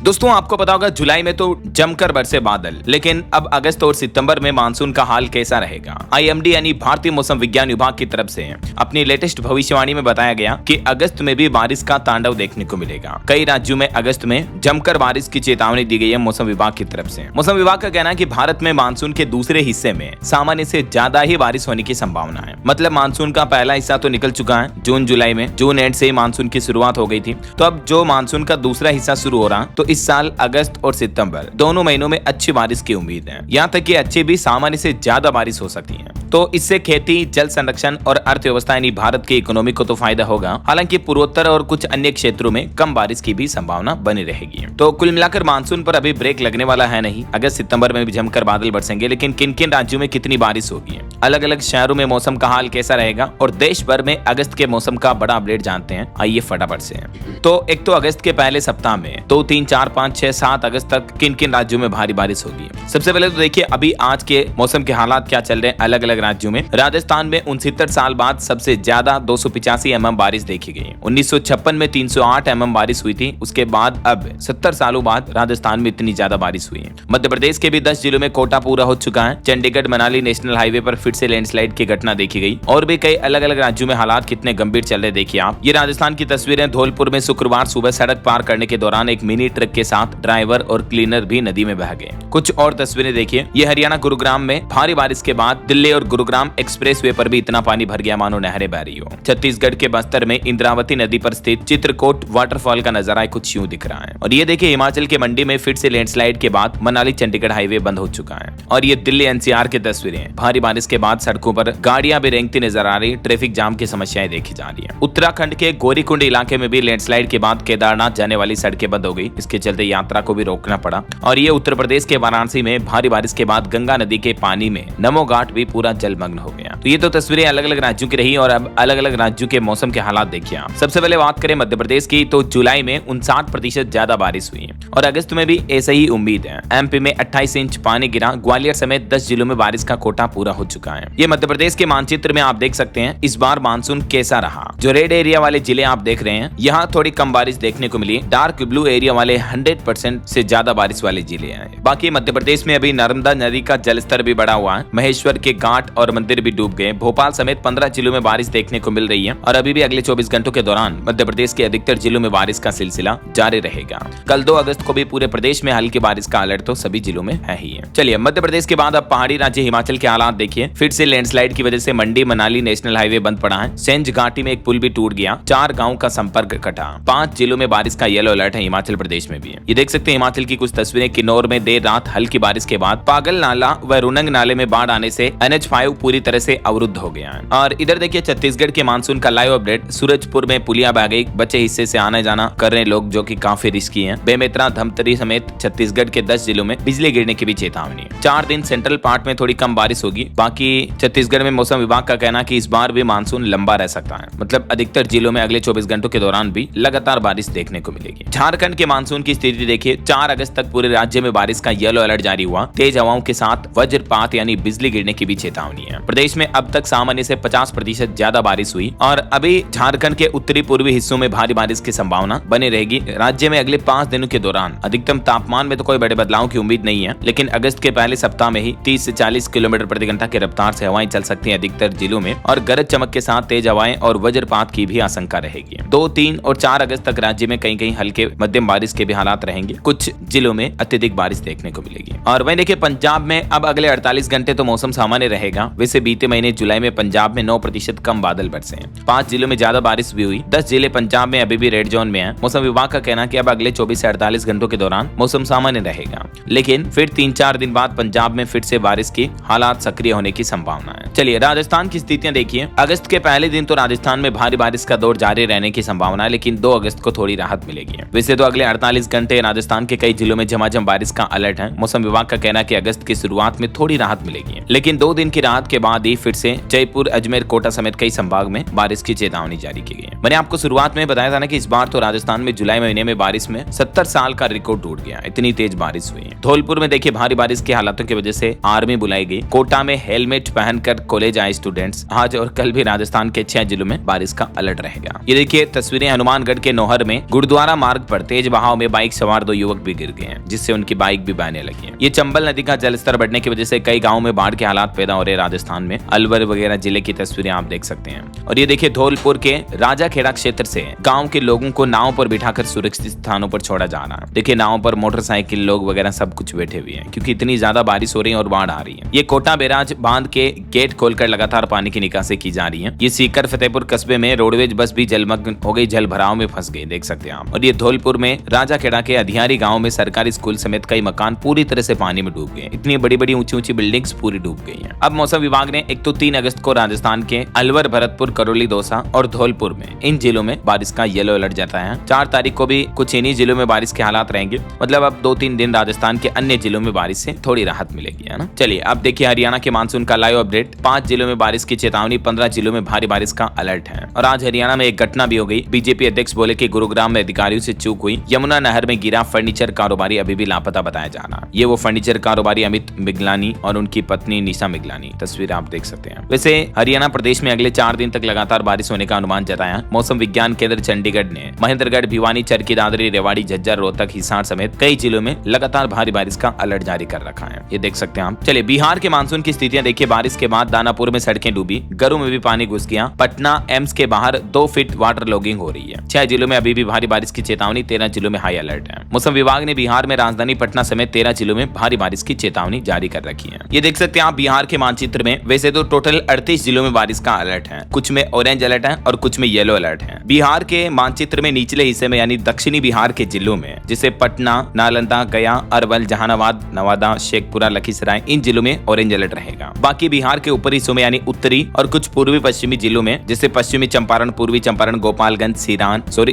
दोस्तों आपको पता होगा जुलाई में तो जमकर बरसे बादल, लेकिन अब अगस्त और सितंबर में मानसून का हाल कैसा रहेगा। आईएमडी यानी भारतीय मौसम विज्ञान विभाग की तरफ से अपनी लेटेस्ट भविष्यवाणी में बताया गया कि अगस्त में भी बारिश का तांडव देखने को मिलेगा। कई राज्यों में अगस्त में जमकर बारिश की चेतावनी दी गई है मौसम विभाग की तरफ से। मौसम विभाग का कहना है कि भारत में मानसून के दूसरे हिस्से में सामान्य से ज्यादा ही बारिश होने की संभावना है। मतलब मानसून का पहला हिस्सा तो निकल चुका है जून जुलाई में, जून एंड से मानसून की शुरुआत हो गई थी। तो अब जो मानसून का दूसरा हिस्सा शुरू हो रहा, तो इस साल अगस्त और सितंबर दोनों महीनों में अच्छी बारिश की उम्मीद है। यहाँ तक कि अच्छी भी सामान्य से ज्यादा बारिश हो सकती है। तो इससे खेती, जल संरक्षण और अर्थव्यवस्था यानी भारत की इकोनॉमी को तो फायदा होगा। हालांकि पूर्वोत्तर और कुछ अन्य क्षेत्रों में कम बारिश की भी संभावना बनी रहेगी। तो कुल मिलाकर मानसून पर अभी ब्रेक लगने वाला है नहीं। अगस्त सितंबर में भी जमकर बादल बरसेंगे, लेकिन किन किन राज्यों में कितनी बारिश होगी, अलग अलग शहरों में मौसम का हाल कैसा रहेगा और देश भर में अगस्त के मौसम का बड़ा अपडेट जानते हैं। आइए फटाफट से। तो एक तो अगस्त के पहले सप्ताह में 2, 3, 4, 5, 6, 7 अगस्त तक किन किन राज्यों में भारी बारिश होगी। सबसे पहले तो देखिए अभी आज के मौसम के हालात क्या चल रहे हैं अलग अलग राज्यों में। राजस्थान में 69 साल बाद सबसे ज्यादा 285 mm बारिश देखी गई। 1956 में 308 mm बारिश हुई थी। उसके बाद अब 70 सालों बाद राजस्थान में इतनी ज्यादा बारिश हुई है। मध्य प्रदेश के भी 10 जिलों में कोटा पूरा हो चुका है। चंडीगढ़ मनाली नेशनल हाईवे पर फिर से लैंडस्लाइड की घटना देखी गई। और भी कई अलग अलग राज्यों में हालात कितने गंभीर चल रहे देखिए आप। ये राजस्थान की तस्वीरें। धौलपुर में शुक्रवार सुबह सड़क पार करने के दौरान एक मिनी ट्रक के साथ ड्राइवर और क्लीनर भी नदी में बह गए। कुछ और तस्वीरें देखिए। ये हरियाणा गुरुग्राम में भारी बारिश के बाद दिल्ली और गुरुग्राम एक्सप्रेसवे पर भी इतना पानी भर गया मानो नहरें बह रही हो। छत्तीसगढ़ के बस्तर में इंद्रावती नदी पर स्थित चित्रकोट वाटरफॉल का नजारा कुछ यूं दिख रहा है। और ये देखिए हिमाचल के मंडी में फिर से लैंडस्लाइड के बाद मनाली चंडीगढ़ हाईवे बंद हो चुका है। और ये दिल्ली एनसीआर की तस्वीरें। भारी बारिश के बाद सड़कों पर गाड़ियां भी रेंगती नजर आ रही। ट्रैफिक जाम की समस्याएं देखी जा रही है। उत्तराखंड के गौरीकुंड इलाके में भी लैंडस्लाइड के बाद केदारनाथ जाने वाली सड़कें बंद हो गई। इसके चलते यात्रा को भी रोकना पड़ा। और ये उत्तर प्रदेश के वाराणसी में भारी बारिश के बाद गंगा नदी के पानी में नमो घाट भी पूरा जलमग्न हो गया। तो ये तो तस्वीरें अलग अलग राज्यों की रही। और अब अलग अलग राज्यों के मौसम के हालात देखिए आप। सबसे पहले बात करें मध्य प्रदेश की, तो जुलाई में 59% ज्यादा बारिश हुई है और अगस्त में भी ऐसे ही उम्मीद है। एमपी में 28 इंच पानी गिरा। ग्वालियर समेत 10 जिलों में बारिश का कोटा पूरा हो चुका है। ये मध्य प्रदेश के मानचित्र में आप देख सकते हैं इस बार मानसून कैसा रहा। जो रेड एरिया वाले जिले आप देख रहे हैं, यहाँ थोड़ी कम बारिश देखने को मिली। डार्क ब्लू एरिया वाले 100% से ज्यादा बारिश वाले जिले हैं। बाकी मध्य प्रदेश में अभी नर्मदा नदी का जलस्तर भी बढ़ा हुआ है। महेश्वर के घाट और मंदिर भी डूब गए। भोपाल समेत 15 जिलों में बारिश देखने को मिल रही है। और अभी भी अगले 24 घंटों के दौरान मध्य प्रदेश के अधिकतर जिलों में बारिश का सिलसिला जारी रहेगा। कल 2 अगस्त को भी पूरे प्रदेश में हल्की बारिश का अलर्ट तो सभी जिलों में है ही है। चलिए मध्य प्रदेश के बाद अब पहाड़ी राज्य हिमाचल के हालात देखिए। फिर से लैंडस्लाइड की वजह से मंडी मनाली नेशनल हाईवे बंद पड़ा है। सेंज घाटी में एक पुल भी टूट गया। 4 गाँव का संपर्क कटा। 5 जिलों में बारिश का येलो अलर्ट है। हिमाचल प्रदेश में भी है। ये देख सकते हैं हिमाचल की कुछ तस्वीरें। किन्नौर में देर रात हल्की बारिश के बाद पागल नाला व रुनंग नाले में बाढ़ आने से NH5 पूरी तरह से अवरुद्ध हो गया है। और इधर देखिए छत्तीसगढ़ के मानसून का लाइव अपडेट। सूरजपुर में पुलिया बह गई। बचे हिस्से से आना जाना कर रहे लोग, जो कि काफी रिस्की हैं। बेमेतरा, धमतरी समेत छत्तीसगढ़ के 10 जिलों में बिजली गिरने की भी चेतावनी है। 4 दिन सेंट्रल पार्ट में थोड़ी कम बारिश होगी। बाकी छत्तीसगढ़ में मौसम विभाग का कहना कि इस बार भी मानसून लंबा रह सकता है। मतलब अधिकतर जिलों में अगले 24 घंटों के दौरान भी लगातार बारिश देखने को मिलेगी। झारखंड के मानसून की स्थिति देखिए। 4 अगस्त तक पूरे राज्य में बारिश का येलो अलर्ट जारी हुआ। तेज हवाओं के साथ वज्रपात यानी बिजली गिरने की भी चेतावनी है। प्रदेश में अब तक सामान्य से 50% ज्यादा बारिश हुई। और अभी झारखंड के उत्तरी पूर्वी हिस्सों में भारी बारिश की संभावना बनी रहेगी। राज्य में अगले 5 दिनों के दौरान अधिकतम तापमान में तो कोई बड़े बदलाव की उम्मीद नहीं है, लेकिन अगस्त के पहले सप्ताह में ही 30 से 40 किलोमीटर प्रति घंटा की रफ्तार से हवाएं चल सकती हैं अधिकतर जिलों में। और गरज चमक के साथ तेज हवाएं और वज्रपात की भी आशंका रहेगी। 2, 3 और 4 अगस्त तक राज्य में कहीं कहीं हल्के मध्यम बारिश के भी हालात रहेंगे। कुछ जिलों में अत्यधिक बारिश देखने को मिलेगी। और वहीं देखिए पंजाब में अब अगले 48 घंटे तो मौसम सामान्य रहेगा। वैसे बीते महीने जुलाई में पंजाब में 9% कम बादल बरसे हैं। 5 जिलों में ज्यादा बारिश भी हुई। 10 जिले पंजाब में अभी भी रेड जोन में हैं। मौसम विभाग का कहना है कि अब अगले 24 से 48 घंटों के दौरान मौसम सामान्य रहेगा, लेकिन फिर 3-4 दिन बाद पंजाब में फिर से बारिश की हालात सक्रिय होने की संभावना है। चलिए राजस्थान की स्थितियां देखिए। अगस्त के पहले दिन तो राजस्थान में भारी बारिश का दौर जारी रहने की संभावना है, लेकिन 2 अगस्त को थोड़ी राहत मिलेगी। वैसे तो अगले 48 घंटे राजस्थान के कई जिलों में झमाझम बारिश का अलर्ट है। मौसम विभाग का कहना है कि अगस्त की शुरुआत में थोड़ी राहत मिलेगी, लेकिन 2 दिन की राहत के बाद ही फिर से जयपुर, अजमेर, कोटा समेत कई संभाग में बारिश की चेतावनी जारी की गई है। मैंने आपको शुरुआत में बताया था ना कि इस बार तो राजस्थान में जुलाई महीने में बारिश में 70 साल का रिकॉर्ड टूट गया, इतनी तेज बारिश हुई है। धौलपुर में देखिए भारी बारिश के हालातों की वजह से आर्मी बुलाई गई। कोटा में हेलमेट पहनकर कॉलेज आए स्टूडेंट्स। आज और कल भी राजस्थान के 6 जिलों में बारिश का अलर्ट रहेगा। ये देखिए तस्वीरें हनुमानगढ़ के नौहर में गुरुद्वारा मार्ग पर तेज बहाव में बाइक सवार 2 युवक भी गिर गए हैं, जिससे उनकी बाइक भी बहने लगी है। ये चंबल नदी का जलस्तर बढ़ने की वजह से कई गाँव में बाढ़ के हालात पैदा हो रहे। राजस्थान में अलवर वगैरह जिले की तस्वीरें आप देख सकते हैं। और ये देखिए धौलपुर के राजाखेड़ा क्षेत्र से गांव के लोगों को नाव पर बिठाकर सुरक्षित स्थानों पर छोड़ा जा रहा है। देखिए नाव पर मोटरसाइकिल, लोग वगैरह सब कुछ बैठे हुए हैं, क्योंकि इतनी ज्यादा बारिश हो रही है और बाढ़ आ रही है। ये कोटा बैराज बांध के गेट खोलकर लगातार पानी की निकासी की जा रही है। ये सीकर फतेहपुर कस्बे में रोडवेज बस भी जलमग्न हो गई, जल भराव में फंस गई, देख सकते हैं आप। और ये धौलपुर में राजाखेड़ा के अधियारी गाँव में सरकारी स्कूल समेत कई मकान पूरी तरह से पानी में डूब गए। इतनी बड़ी बड़ी ऊंची ऊंची बिल्डिंग्स पूरी डूब गई है। अब मौसम विभाग ने एक तो 3 अगस्त को राजस्थान के अलवर, भरतपुर, करौली, दौसा और धौलपुर में इन जिलों में बारिश का येलो अलर्ट जताया है। 4 तारीख को भी कुछ इन्हीं जिलों में बारिश के हालात रहेंगे। मतलब अब 2-3 दिन राजस्थान के अन्य जिलों में बारिश से थोड़ी राहत मिलेगी, है ना। चलिए अब देखिए हरियाणा के मानसून का लाइव अपडेट। 5 जिलों में बारिश की चेतावनी, 15 जिलों में भारी बारिश का अलर्ट है। और आज हरियाणा में एक घटना भी हो गई। बीजेपी अध्यक्ष बोले कि गुरुग्राम में अधिकारियों से चूक हुई। यमुना नहर में गिरा फर्नीचर कारोबारी अभी भी लापता बताया जा रहा है। ये वो फर्नीचर कारोबारी अमित मिगलानी और उनकी पत्नी निशा मिगलानी, तस्वीर आप देख सकते हैं। वैसे हरियाणा प्रदेश में अगले 4 दिन तक लगातार बारिश होने का अनुमान जताया। मौसम विज्ञान केंद्र चंडीगढ़ ने महेंद्रगढ़, भिवानी, चरखी दादरी, रेवाड़ी, झज्जर, रोहतक, हिसार समेत कई जिलों में लगातार भारी बारिश का अलर्ट जारी कर रखा है। ये देख सकते हैं आप। चलिए बिहार के मानसून की स्थितियां देखिए। बारिश के बाद दानापुर में सड़कें डूबी, घरों में भी पानी घुस गया। पटना एम्स के बाहर 2 फीट वाटर लॉगिंग हो रही है। 6 जिलों में अभी भी भारी बारिश की चेतावनी, 13 जिलों में हाई अलर्ट है। मौसम विभाग ने बिहार में राजधानी पटना समेत 13 जिलों में भारी बारिश की चेतावनी जारी कर रखी है। ये देख सकते हैं आप बिहार के मानचित्र में। वैसे तो टोटल 38 जिलों में बारिश का अलर्ट है। कुछ में ऑरेंज अलर्ट है और कुछ में येलो अलर्ट है। बिहार के मानचित्र में निचले हिस्से में यानी दक्षिणी बिहार के जिलों में जैसे पटना, नालंदा, गया, अरवल, जहानाबाद, नवादा, शेखपुरा, लखीसराय, इन जिलों में ऑरेंज अलर्ट रहेगा। बाकी बिहार के ऊपरी हिस्सों में यानी उत्तरी और कुछ पूर्वी पश्चिमी जिलों में जैसे पश्चिमी चंपारण, पूर्वी चंपारण, गोपालगंज,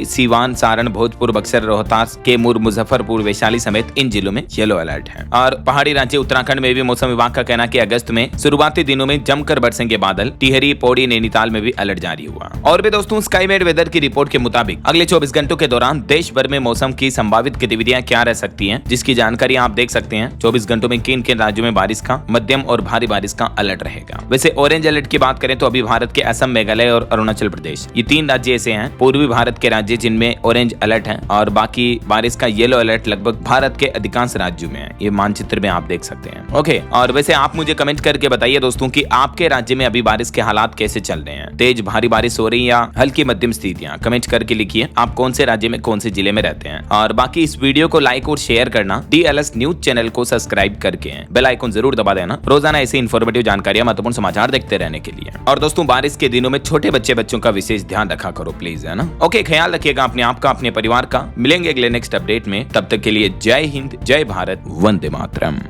सीवान, सारण, भोजपुर, बक्सर, रोहतास, कैमूर, मुजफ्फरपुर, वैशाली समेत इन जिलों में येलो अलर्ट है। और पहाड़ी राज्य उत्तराखंड में भी मौसम विभाग का कहना कि अगस्त में शुरुआती दिनों में जमकर बरसेंगे बादल। टिहरी, पौड़ी, नैनीताल में भी अलर्ट जारी हुआ। और भी दोस्तों स्काईमेड वेदर की रिपोर्ट के मुताबिक अगले 24 घंटों के दौरान देश भर में मौसम की संभावित गतिविधियां क्या रह सकती हैं, जिसकी जानकारी आप देख सकते हैं। 24 घंटों में किन किन राज्यों में बारिश का, मध्यम और भारी बारिश का अलर्ट रहेगा। वैसे ऑरेंज अलर्ट की बात करें तो अभी भारत के असम, मेघालय और अरुणाचल प्रदेश, ये 3 राज्य ऐसे हैं पूर्वी भारत के राज्य जिनमें ऑरेंज अलर्ट है। और बाकी बारिश का येलो अलर्ट लगभग भारत के अधिकांश राज्यों में है। ये मानचित्र में आप देख सकते हैं। ओके, और वैसे आप मुझे कमेंट करके बताइए दोस्तों कि आपके राज्य में अभी बारिश के हालात कैसे चल रहे हैं। तेज भारी बारिश हो रही है या हल्की मध्यम स्थितियां, कमेंट करके लिखिए आप कौन से राज्य में कौन से जिले में रहते हैं। और बाकी इस वीडियो को लाइक और शेयर करना, DLS न्यूज चैनल को सब्सक्राइब करके बेल आइकन जरूर दबा देना रोजाना ऐसी इन्फॉर्मेटिव जानकारियां, महत्वपूर्ण समाचार देखते रहने के लिए। और दोस्तों बारिश के दिनों में छोटे बच्चों का विशेष ध्यान रखा करो प्लीज, है ना। ओके, ख्याल रखिएगा अपने आप का, अपने परिवार का। मिलेंगे अगले नेक्स्ट अपडेट में, तब तक के लिए जय हिंद, जय भारत, वंदे मातरम।